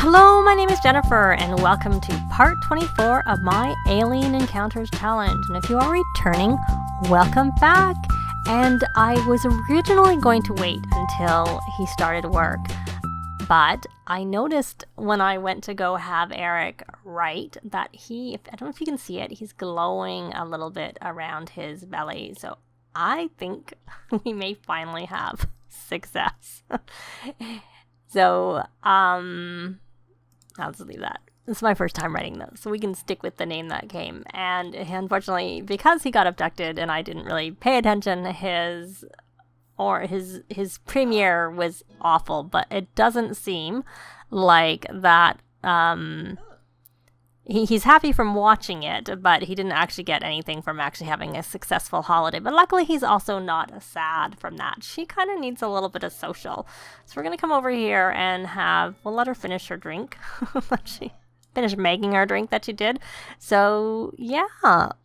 Hello, my name is Jennifer, and welcome to part 24 of my Alien Encounters Challenge. And if you are returning, welcome back. And I was originally going to wait until he started work, but I noticed when I went to go have Eric write that I don't know if you can see it, he's glowing a little bit around his belly. So I think we may finally have success. So, I'll just leave that. This is my first time writing this, so we can stick with the name that came. And unfortunately, because he got abducted and I didn't really pay attention, his premiere was awful. But it doesn't seem like that. He's happy from watching it, but he didn't actually get anything from actually having a successful holiday. But luckily, he's also not sad from that. She kind of needs a little bit of social. So we're going to come over here and we'll let her finish her drink. Let she finish making her drink that she did. So yeah,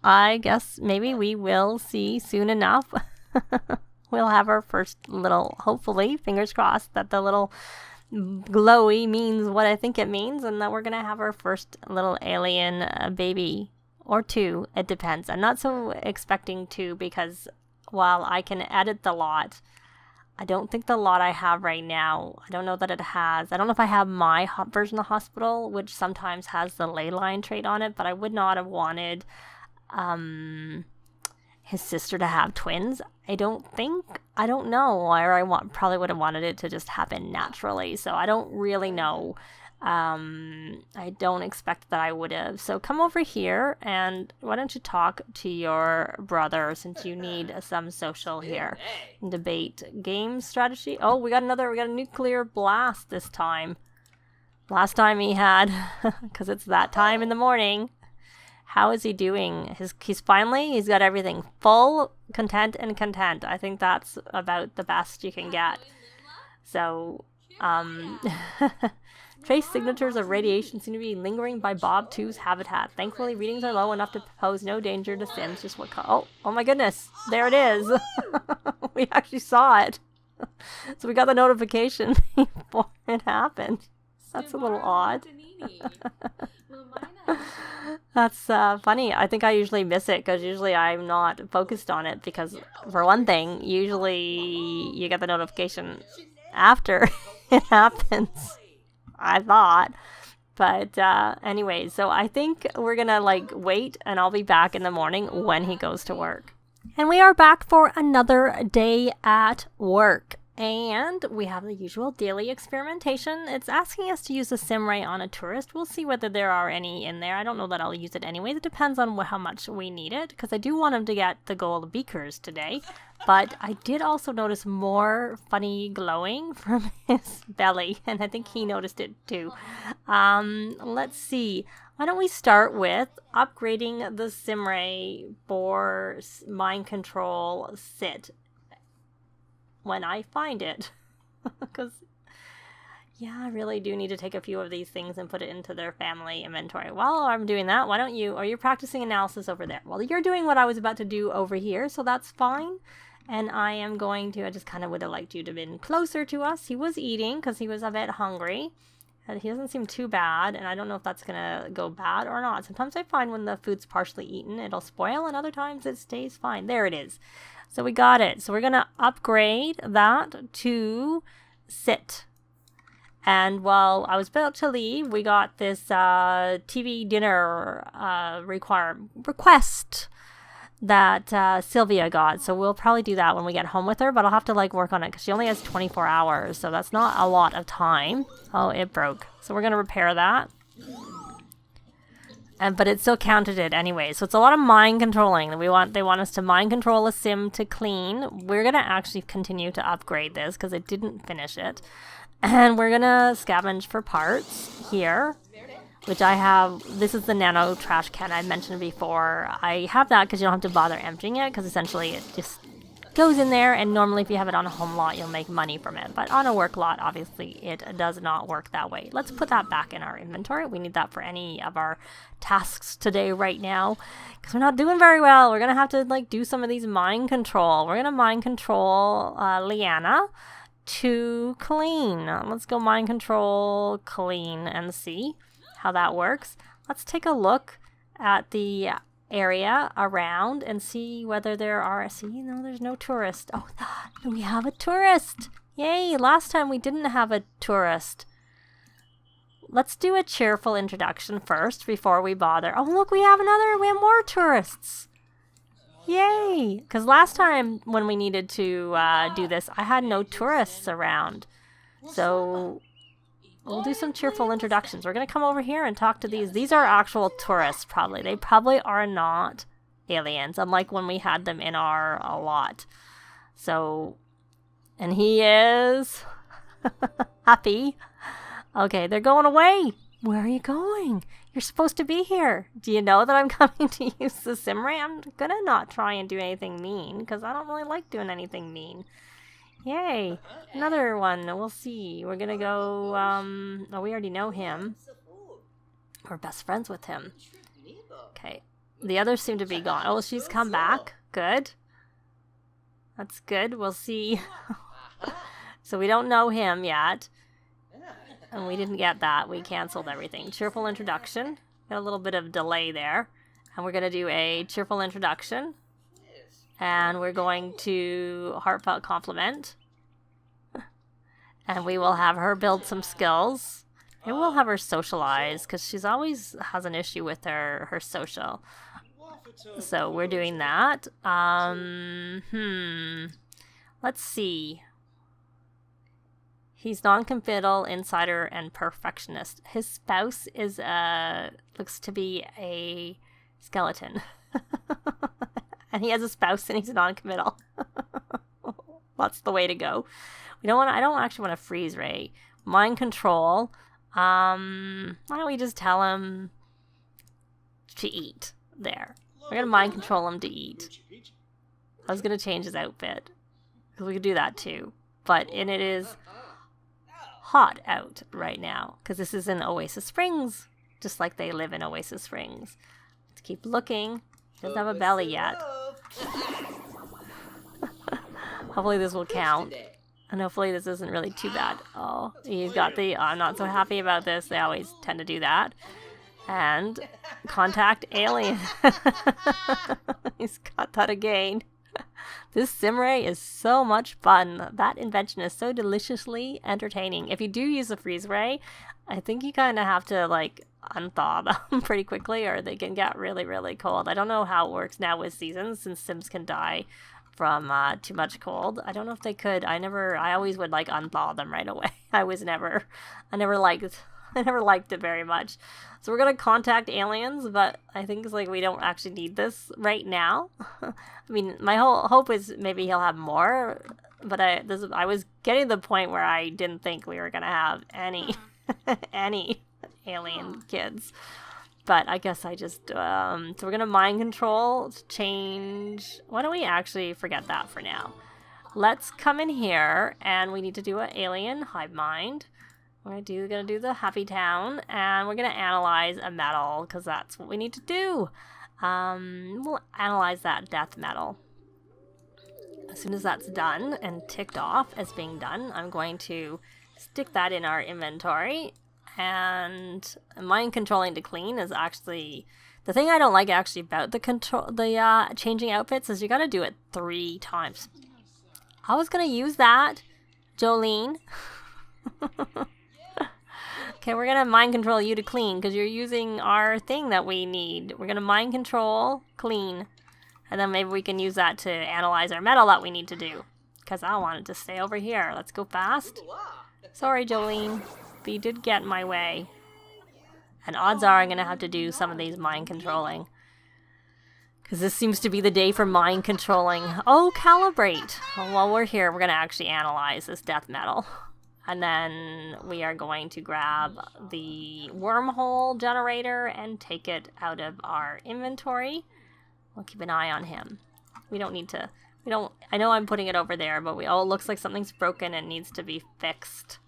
I guess maybe we will see soon enough. We'll have our first little, hopefully, fingers crossed, that the little glowy means what I think it means, and that we're gonna have our first little alien baby or two. It depends. I'm not so expecting two, because while I can edit the lot, I don't think the lot I have right now, I don't know that it has, I don't know if I have my version of hospital, which sometimes has the ley line trait on it, but I would not have wanted his sister to have twins. I don't know, or probably would have wanted it to just happen naturally. So I don't really know. I don't expect that I would have. So come over here, and why don't you talk to your brother, since you need some social here. Debate game strategy. Oh, we got a nuclear blast this time. Last time he had, because it's that time in the morning. How is he doing? He's got everything full, content. I think that's about the best you can get. So, trace signatures of radiation seem to be lingering by Bob 2's habitat. Thankfully, readings are low enough to pose no danger to Sims. Oh my goodness. There it is. We actually saw it. So we got the notification before it happened. That's a little odd. That's funny. I think I usually miss it, because usually I'm not focused on it, because for one thing, usually you get the notification after it happens, I thought. But anyway, so I think we're gonna wait, and I'll be back in the morning when he goes to work. And we are back for another day at work. And we have the usual daily experimentation. It's asking us to use a sim ray on a tourist. We'll see whether there are any in there. I don't know that I'll use it anyways. It depends on how much we need it, because I do want him to get the gold beakers today. But I did also notice more funny glowing from his belly, and I think he noticed it too. Let's see. Why don't we start with upgrading the sim ray for mind control sit when I find it. Because, yeah, I really do need to take a few of these things and put it into their family inventory. While I'm doing that, why don't you're practicing analysis over there. Well, you're doing what I was about to do over here, so that's fine. And I just kind of would have liked you to have been closer to us. He was eating, because he was a bit hungry. And he doesn't seem too bad, and I don't know if that's going to go bad or not. Sometimes I find when the food's partially eaten, it'll spoil, and other times it stays fine. There it is. So we got it. So we're going to upgrade that to sit. And while I was about to leave, we got this TV dinner request that Sylvia got. So we'll probably do that when we get home with her, but I'll have to work on it, because she only has 24 hours. So that's not a lot of time. Oh, it broke. So we're going to repair that. But it still counted it anyway. So it's a lot of mind controlling. They want us to mind control a sim to clean. We're going to actually continue to upgrade this, because it didn't finish it. And we're going to scavenge for parts here, which I have. This is the nano trash can I mentioned before. I have that because you don't have to bother emptying it, because essentially it just goes in there, and normally if you have it on a home lot, you'll make money from it. But on a work lot, obviously, it does not work that way. Let's put that back in our inventory. We need that for any of our tasks today right now, because we're not doing very well. We're going to have to do some of these mind control. We're going to mind control Leanna, to clean. Let's go mind control clean and see how that works. Let's take a look at the area around and see whether there are, see, no, there's no tourist. Oh, we have a tourist. Yay, last time we didn't have a tourist. Let's do a cheerful introduction first before we bother. Oh, look, we have more tourists. Yay! Because last time when we needed to do this, I had no tourists around. So we'll do some cheerful introductions. We're going to come over here and talk to these. These are actual tourists, probably. They probably are not aliens, unlike when we had them in our lot. So, and he is happy. Okay, they're going away. Where are you going? You're supposed to be here. Do you know that I'm coming to use the sim ray? I'm gonna not try and do anything mean, because I don't really like doing anything mean. Yay. Another one. We'll see. We're gonna go, oh, we already know him. We're best friends with him. Okay. The others seem to be gone. Oh, she's come back. Good. That's good. We'll see. So we don't know him yet. And we didn't get that. We canceled everything. Cheerful introduction. Got a little bit of delay there. And we're going to do a cheerful introduction. And we're going to heartfelt compliment. And we will have her build some skills. And we'll have her socialize, because she's always has an issue with her social. So we're doing that. Let's see. He's non-committal, insider, and perfectionist. His spouse is looks to be a skeleton. And he has a spouse and he's non-committal. That's the way to go. I don't actually want to freeze Ray. Mind control. Why don't we just tell him to eat? There. We're gonna mind control him to eat. I was gonna change his outfit, because we could do that too. And it is hot out right now, because this is in Oasis Springs, just like they live in Oasis Springs. Let's keep looking. He doesn't have a belly yet. Hopefully this will count. And hopefully this isn't really too bad. Oh, he's got the, I'm not so happy about this. They always tend to do that. And contact alien. He's got that again. This sim ray is so much fun. That invention is so deliciously entertaining. If you do use a freeze ray, I think you kind of have to like unthaw them pretty quickly, or they can get really, really cold. I don't know how it works now with seasons, since sims can die from too much cold. I don't know if they could. I always would like unthaw them right away. I never liked it very much. So we're gonna contact aliens, but I think it's like we don't actually need this right now. I mean, my whole hope is maybe he'll have more, but I was getting to the point where I didn't think we were gonna have any alien kids. But I guess I just so we're gonna mind control to change. Why don't we actually forget that for now? Let's come in here, and we need to do an alien hive mind. We're gonna do the happy town, and we're gonna analyze a metal, because that's what we need to do. We'll analyze that death metal. As soon as that's done and ticked off as being done, I'm going to stick that in our inventory. And mind controlling to clean is actually the thing I don't like actually about the changing outfits is you got to do it 3 times. I was gonna use that, Jolene. Okay, we're gonna mind control you to clean, because you're using our thing that we need. We're gonna mind control clean, and then maybe we can use that to analyze our metal that we need to do, because I wanted to stay over here. Let's go fast. Sorry, Jolene, but you did get in my way. And odds are I'm gonna have to do some of these mind controlling, because this seems to be the day for mind controlling. Oh, calibrate. Well, while we're here, we're gonna actually analyze this death metal. And then we are going to grab the wormhole generator and take it out of our inventory. We'll keep an eye on him. We don't need to, I know I'm putting it over there, but it looks like something's broken and needs to be fixed.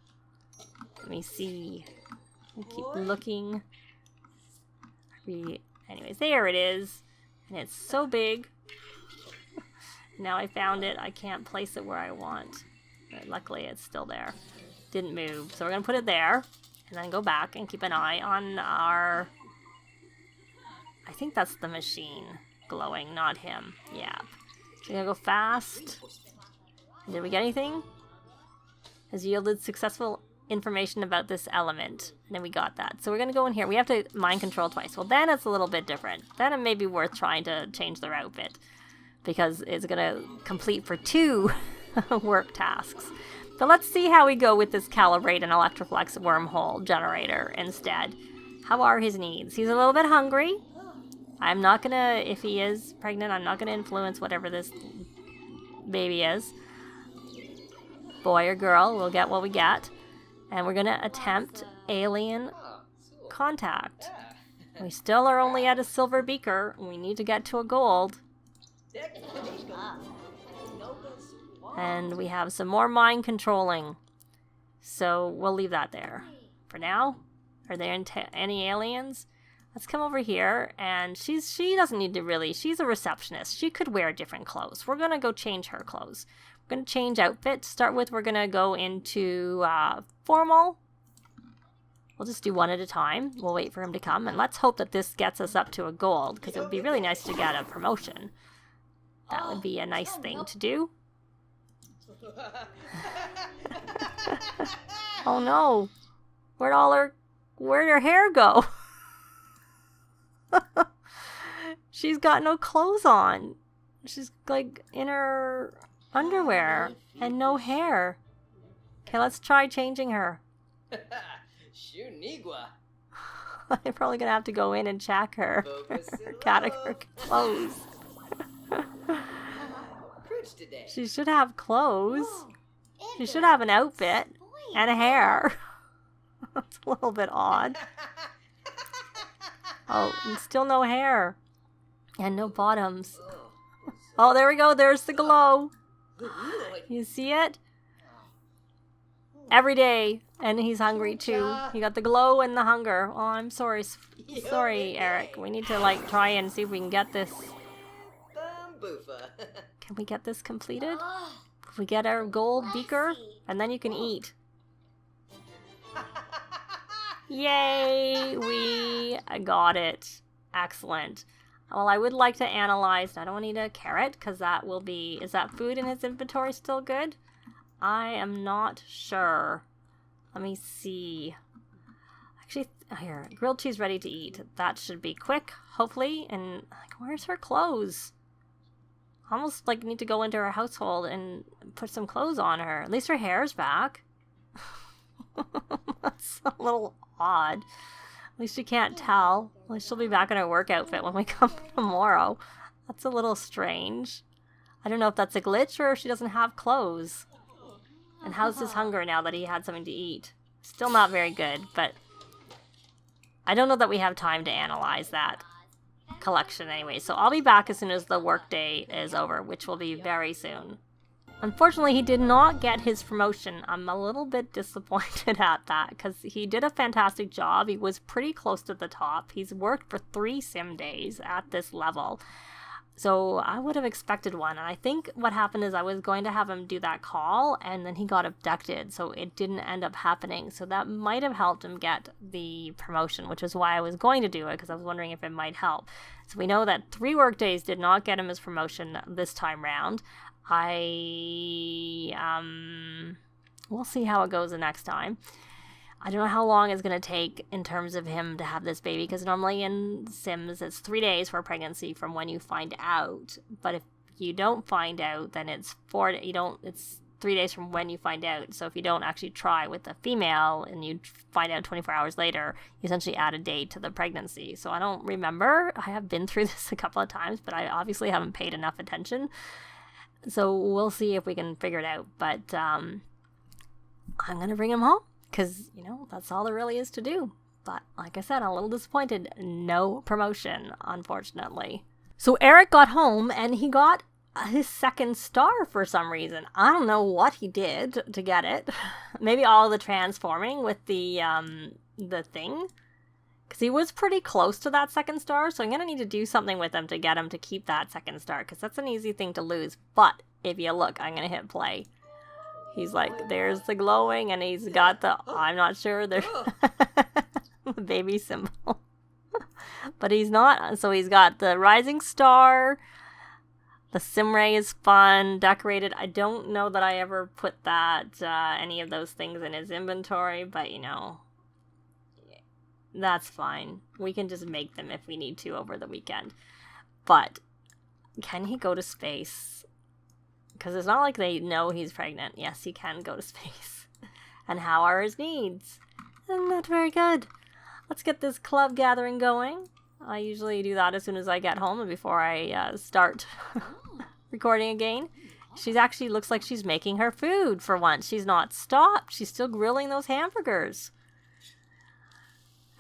Let me see. We keep looking. Anyways, there it is. And it's so big. Now I found it. I can't place it where I want. But luckily, it's still there. Didn't move. So we're going to put it there. And then go back and keep an eye on our... I think that's the machine glowing, not him. Yeah. So we're going to go fast. Did we get anything? Has yielded successful information about this element. And then we got that. So we're going to go in here. We have to mind control twice. Well, then it's a little bit different. Then it may be worth trying to change the route bit. Because it's going to complete for 2 work tasks. But let's see how we go with this calibrate and Electroflex wormhole generator instead. How are his needs? He's a little bit hungry. I'm not going to, if he is pregnant, I'm not going to influence whatever this baby is. Boy or girl, we'll get what we get. And we're going to attempt alien contact. We still are only at a silver beaker. We need to get to a gold. And we have some more mind controlling. So we'll leave that there. For now, are there any aliens? Let's come over here. And she doesn't need to really, she's a receptionist. She could wear different clothes. We're going to go change her clothes. We're going to change outfit. To start with, we're going to go into formal. We'll just do one at a time. We'll wait for him to come. And let's hope that this gets us up to a gold. Because it would be really nice to get a promotion. That would be a nice thing to do. Oh no. Where'd her hair go? She's got no clothes on. She's like in her underwear and no hair. Okay, let's try changing her. I'm probably gonna have to go in and check her clothes. She should have clothes. She should have an outfit and a hair. That's a little bit odd. Oh, and still no hair. And no bottoms. Oh, there we go. There's the glow. You see it? Every day. And he's hungry too. He got the glow and the hunger. Oh, I'm sorry. Sorry, Eric. We need to like try and see if we can get this. Can we get this completed? If we get our gold beaker, and then you can eat. Yay! We got it. Excellent. Well, I would like to analyze. I don't need a carrot, because that will be... Is that food in his inventory still good? I am not sure. Let me see. Actually, here. Grilled cheese ready to eat. That should be quick, hopefully. And, like, where's her clothes? Almost like need to go into her household and put some clothes on her. At least her hair's back. That's a little odd. At least you can't tell. At least she'll be back in her work outfit when we come tomorrow. That's a little strange. I don't know if that's a glitch or if she doesn't have clothes. And how's his hunger now that he had something to eat? Still not very good, but I don't know that we have time to analyze that collection anyway. So I'll be back as soon as the workday is over, which will be very soon. Unfortunately, he did not get his promotion. I'm a little bit disappointed at that because he did a fantastic job. He was pretty close to the top. He's worked for 3 sim days at this level. So I would have expected one. And I think what happened is I was going to have him do that call and then he got abducted. So it didn't end up happening. So that might have helped him get the promotion, which is why I was going to do it because I was wondering if it might help. So we know that 3 work days did not get him his promotion this time round. We'll see how it goes the next time. I don't know how long it's going to take in terms of him to have this baby, because normally in Sims it's 3 days for pregnancy from when you find out. But if you don't find out, then it's 3 days from when you find out. So if you don't actually try with the female and you find out 24 hours later, you essentially add a day to the pregnancy. So I don't remember. I have been through this a couple of times, but I obviously haven't paid enough attention. So we'll see if we can figure it out. But I'm going to bring him home because, that's all there really is to do. But like I said, I'm a little disappointed. No promotion, unfortunately. So Eric got home and he got his 2nd star for some reason. I don't know what he did to get it. Maybe all the transforming with the thing. Because he was pretty close to that 2nd star, so I'm going to need to do something with him to get him to keep that 2nd star, because that's an easy thing to lose. But if you look, I'm going to hit play. He's like, there's the glowing, and he's got the, I'm not sure, there's the baby symbol. But he's not, so he's got the rising star. The Simray is fun, decorated. I don't know that I ever put that, any of those things in his inventory, but you know, that's fine. We can just make them if we need to over the weekend. But can he go to space? Because it's not like they know he's pregnant. Yes, he can go to space. And how are his needs? Not very good. Let's get this club gathering going. I usually do that as soon as I get home and before I start recording again. She's actually looks like she's making her food for once. She's not stopped. She's still grilling those hamburgers.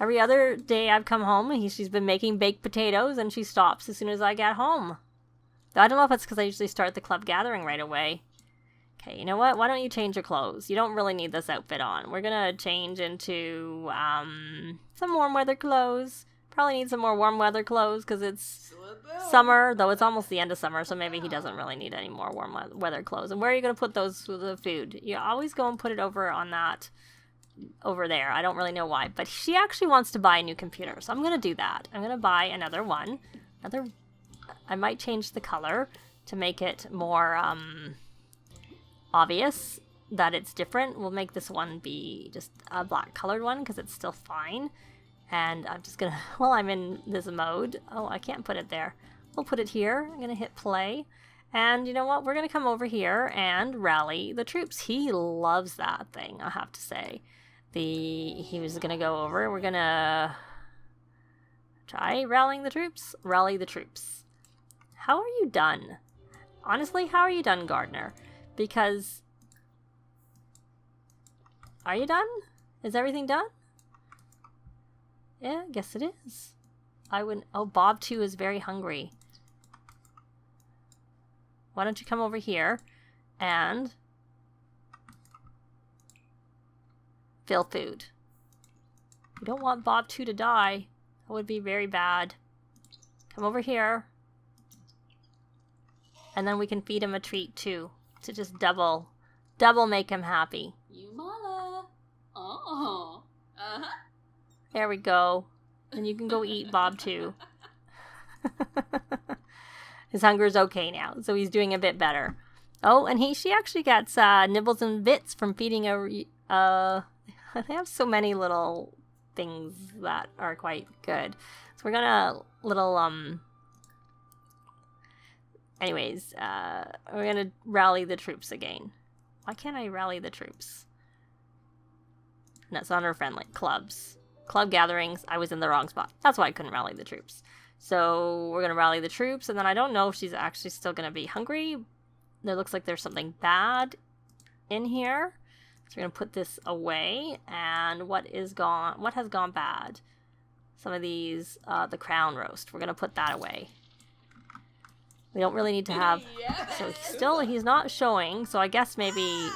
Every other day I've come home, she's been making baked potatoes, and she stops as soon as I get home. I don't know if it's because I usually start the club gathering right away. Okay, you know what? Why don't you change your clothes? You don't really need this outfit on. We're going to change into some warm weather clothes. Probably need some more warm weather clothes because it's summer, though it's almost the end of summer, so maybe he doesn't really need any more warm weather clothes. And where are you going to put those with the food? You always go and put it over on that, over there. I don't really know why, but she actually wants to buy a new computer, so I'm going to do that. I'm going to buy another one. I might change the color to make it more obvious that it's different. We'll make this one be just a black colored one because it's still fine. And I'm just gonna, while I'm in this mode, oh, I can't put it there. We'll put it here. I'm gonna hit play. And you know what? We're gonna come over here and rally the troops. He loves that thing, I have to say. He was gonna go over. We're gonna try rallying the troops. Rally the troops. How are you done? Honestly, how are you done, Gardner? Because, are you done? Is everything done? Yeah, I guess it is. I wouldn't... Oh, Bob, too, is very hungry. Why don't you come over here and fill food. You don't want Bob 2 to die. That would be very bad. Come over here. And then we can feed him a treat, too. To just double make him happy. You mala. Oh. Uh-huh. There we go. And you can go eat Bob too. His hunger's okay now, so he's doing a bit better. Oh, and she actually gets nibbles and bits from feeding they have so many little things that are quite good. So we're gonna anyways, we're gonna rally the troops again. Why can't I rally the troops? That's under friendly clubs. Club gatherings, I was in the wrong spot. That's why I couldn't rally the troops. So we're going to rally the troops, and then I don't know if she's actually still going to be hungry. There looks like there's something bad in here. So we're going to put this away, and what has gone bad? Some of these, the crown roast. We're going to put that away. We don't really need to have... So he's not showing, so I guess maybe...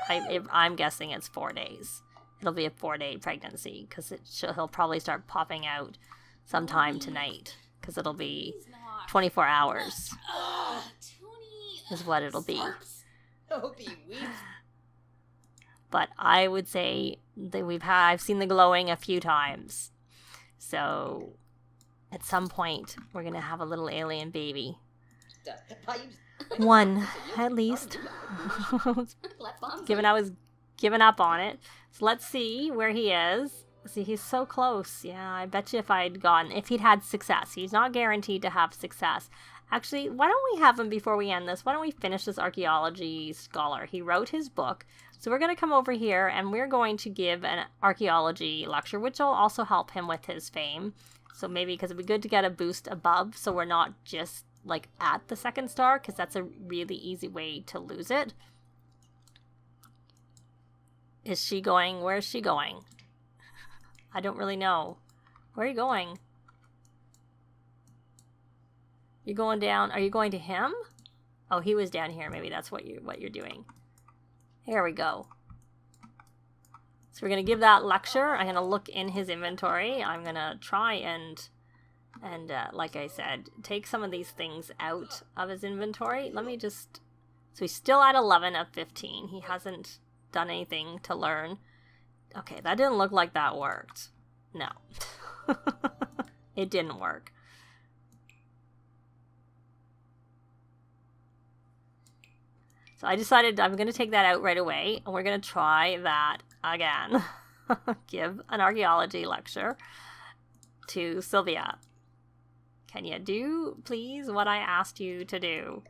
I'm guessing it's 4 days. It'll be a 4-day pregnancy because he'll probably start popping out sometime tonight because it'll be 24 hours is what it'll be. But I would say that I've seen the glowing a few times. So at some point we're going to have a little alien baby. One, at least. I was giving up on it. So let's see where he is. See, he's so close. Yeah, I bet you if he'd had success. He's not guaranteed to have success. Actually, why don't we have him before we end this? Why don't we finish this archaeology scholar? He wrote his book. So we're going to come over here and we're going to give an archaeology lecture, which will also help him with his fame. So maybe because it'd be good to get a boost above so we're not just like at the 2nd star because that's a really easy way to lose it. Is she going? Where is she going? I don't really know. Where are you going? You're going down. Are you going to him? Oh, he was down here. Maybe that's what you're doing. Here we go. So we're going to give that lecture. I'm going to look in his inventory. I'm going to try and like I said, take some of these things out of his inventory. So So he's still at 11 of 15. He hasn't done anything to learn. Okay, that didn't look like that worked. No. It didn't work. So I decided I'm going to take that out right away, and we're going to try that again. Give an archaeology lecture to Sylvia. Can you do, please, what I asked you to do?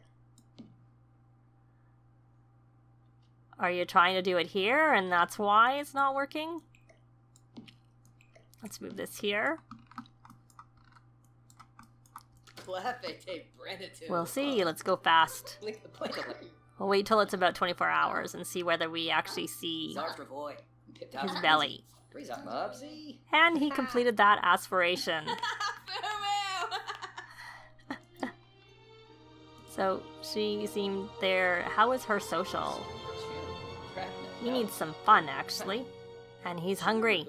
Are you trying to do it here, and that's why it's not working? Let's move this here. We'll see. Let's go fast. We'll wait till it's about 24 hours and see whether we actually see his belly. And he completed that aspiration. So she seemed there. How is her social? He needs some fun, actually. And he's hungry.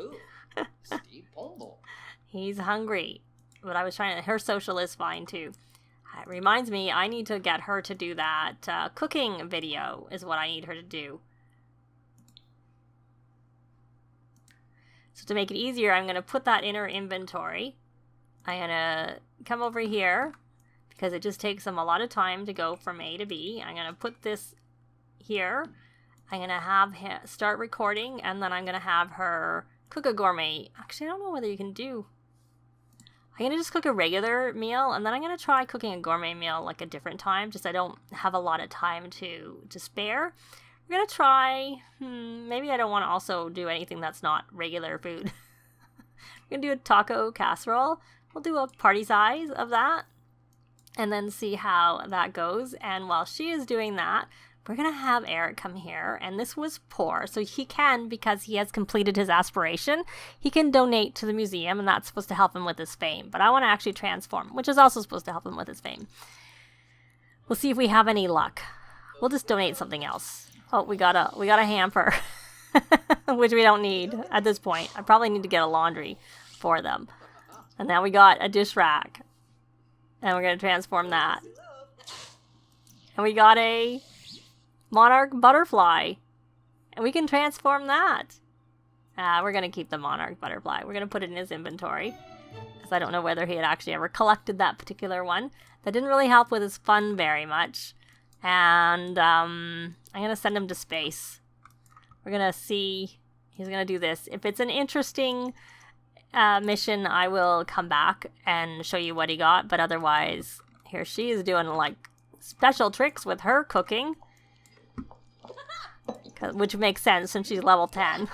He's hungry. But I was trying to... Her social is fine, too. It reminds me, I need to get her to do that cooking video is what I need her to do. So to make it easier, I'm going to put that in her inventory. I'm going to come over here because it just takes them a lot of time to go from A to B. I'm going to put this here. I'm going to have him start recording, and then I'm going to have her cook a gourmet. Actually, I don't know whether you can do... I'm going to just cook a regular meal, and then I'm going to try cooking a gourmet meal like a different time, just I don't have a lot of time to spare. We're going to try, maybe I don't want to also do anything that's not regular food. We're going to do a taco casserole. We'll do a party size of that, and then see how that goes. And while she is doing that, we're going to have Eric come here, and this was poor, so he can, because he has completed his aspiration, he can donate to the museum, and that's supposed to help him with his fame. But I want to actually transform, which is also supposed to help him with his fame. We'll see if we have any luck. We'll just donate something else. Oh, we got a hamper, which we don't need at this point. I probably need to get a laundry for them. And then we got a dish rack, and we're going to transform that. And we got a monarch butterfly, and we can transform that. We're going to keep the monarch butterfly. We're going to put it in his inventory, because I don't know whether he had actually ever collected that particular one. That didn't really help with his fun very much. And I'm going to send him to space. We're going to see, he's going to do this. If it's an interesting mission, I will come back and show you what he got, but otherwise, here she is doing like special tricks with her cooking. Which makes sense since she's level 10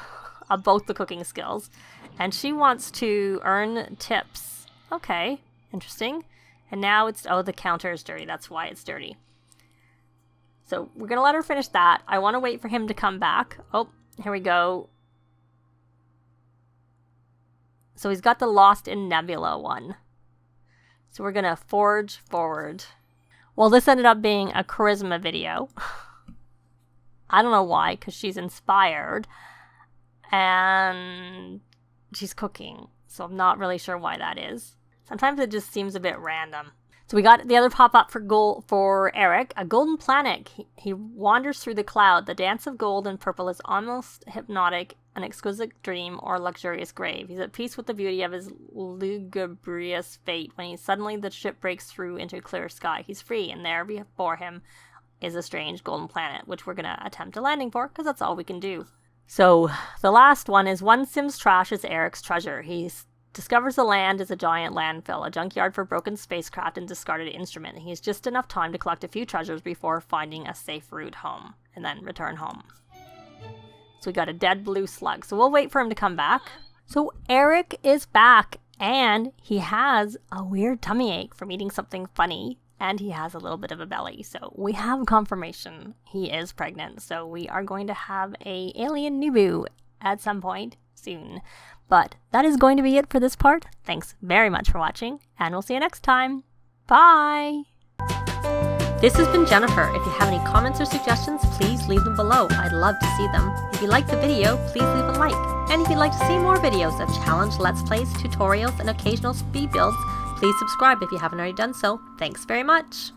of both the cooking skills. And she wants to earn tips. Okay, interesting. And now it's, oh, the counter is dirty. That's why it's dirty. So we're going to let her finish that. I want to wait for him to come back. Oh, here we go. So he's got the Lost in Nebula one. So we're going to forge forward. Well, this ended up being a charisma video. I don't know why, because she's inspired and she's cooking. So I'm not really sure why that is. Sometimes it just seems a bit random. So we got the other pop-up for Eric, a golden planet. He wanders through the cloud. The dance of gold and purple is almost hypnotic, an exquisite dream or luxurious grave. He's at peace with the beauty of his lugubrious fate when suddenly the ship breaks through into clear sky. He's free, and there before him is a strange golden planet, which we're going to attempt a landing for, because that's all we can do. So, the last one is one Sim's trash is Eric's treasure. He discovers the land is a giant landfill, a junkyard for broken spacecraft and discarded instrument. He has just enough time to collect a few treasures before finding a safe route home, and then return home. So we got a dead blue slug, so we'll wait for him to come back. So Eric is back, and he has a weird tummy ache from eating something funny. And he has a little bit of a belly. So we have confirmation he is pregnant. So we are going to have a alien Nubu at some point soon. But that is going to be it for this part. Thanks very much for watching. And we'll see you next time. Bye! This has been Jennifer. If you have any comments or suggestions, please leave them below. I'd love to see them. If you liked the video, please leave a like. And if you'd like to see more videos of challenge, let's plays, tutorials, and occasional speed builds, please subscribe if you haven't already done so. Thanks very much!